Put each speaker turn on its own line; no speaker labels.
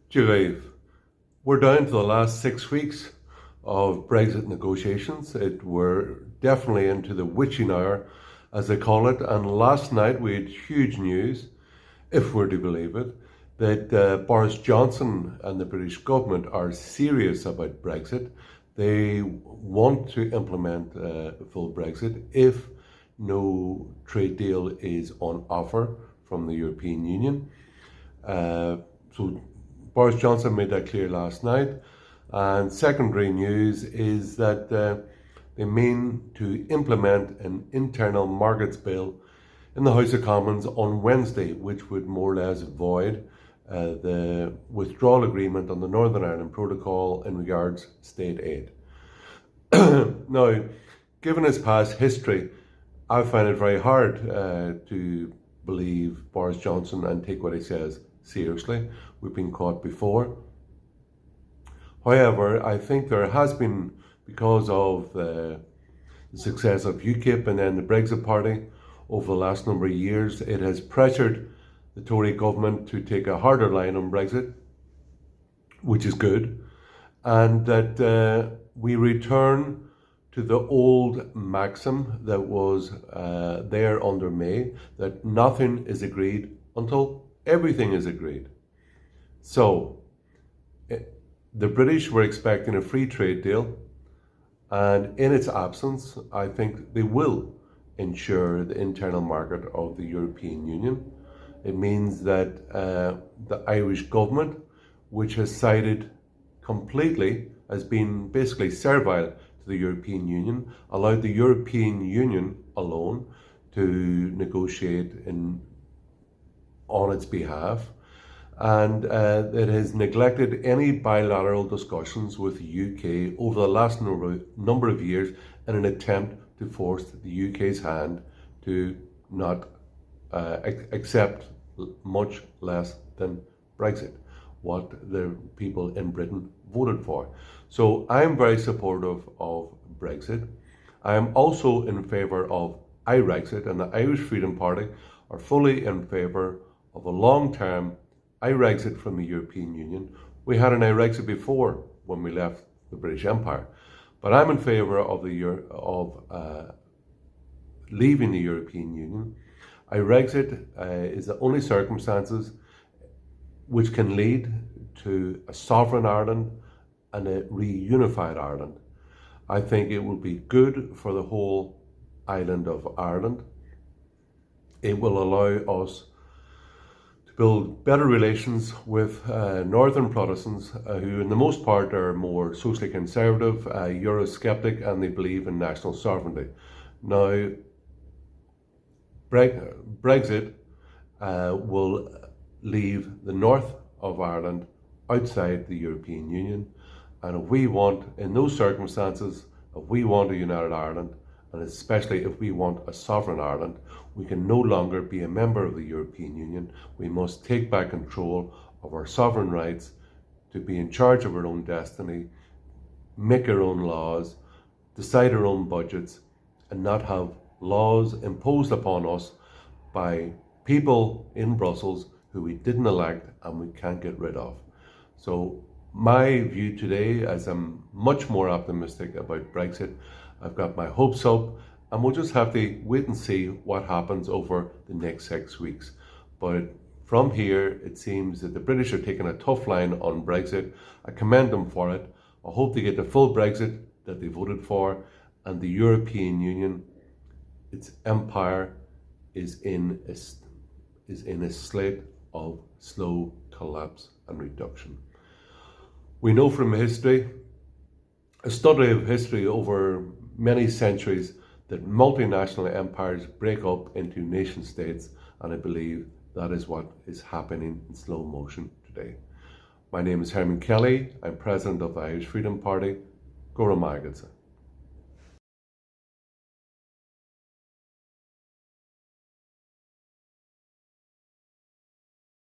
Julie, we're down to the last 6 weeks of Brexit negotiations. We're definitely into the witching hour, as they call it. And last night we had huge news, if we're to believe it, that Boris Johnson and the British government are serious about Brexit. They want to implement full Brexit if no trade deal is on offer from the European Union. So Boris Johnson made that clear last night. And secondary news is that they mean to implement an internal markets bill in the House of Commons on Wednesday, which would more or less void the withdrawal agreement on the Northern Ireland Protocol in regards state aid. Now, given his past history, I find it very hard to believe Boris Johnson and take what he says seriously. We've been caught before. However, I think there has been, because of the success of UKIP and then the Brexit Party over the last number of years, it has pressured the Tory government to take a harder line on Brexit, which is good, and that we return to the old maxim that was there under May, that nothing is agreed until everything is agreed. So, the British were expecting a free trade deal, and in its absence, I think they will ensure the internal market of the European Union. It means that the Irish government, which has sided completely as being basically servile to the European Union, allowed the European Union alone to negotiate on its behalf, and it has neglected any bilateral discussions with the UK over the last number of years in an attempt to force the UK's hand to not accept much less than Brexit, what the people in Britain voted for. So I'm very supportive of Brexit. I am also in favour of Irexit, and the Irish Freedom Party are fully in favour of a long-term Irexit from the European Union. We had an Irexit before when we left the British Empire, but I'm in favour of leaving the European Union. Irexit is the only circumstances which can lead to a sovereign Ireland and a reunified Ireland. I think it will be good for the whole island of Ireland. It will allow us to build better relations with Northern Protestants who, in the most part, are more socially conservative, Eurosceptic, and they believe in national sovereignty. Now, Brexit will leave the north of Ireland outside the European Union, and if we want, in those circumstances, if we want a united Ireland, and especially if we want a sovereign Ireland, we can no longer be a member of the European Union. We must take back control of our sovereign rights to be in charge of our own destiny, make our own laws, decide our own budgets, and not have laws imposed upon us by people in Brussels who we didn't elect and we can't get rid of. So my view today, as I'm much more optimistic about Brexit, I've got my hopes up, and we'll just have to wait and see what happens over the next 6 weeks. But from here, it seems that the British are taking a tough line on Brexit. I commend them for it. I hope they get the full Brexit that they voted for, and the European Union, its empire, is in a state of slow collapse and reduction. We know from history, a study of history over many centuries, that multinational empires break up into nation states, and I believe that is what is happening in slow motion today. My name is Herman Kelly. I'm president of the Irish Freedom Party. Go Rath Maith Agat.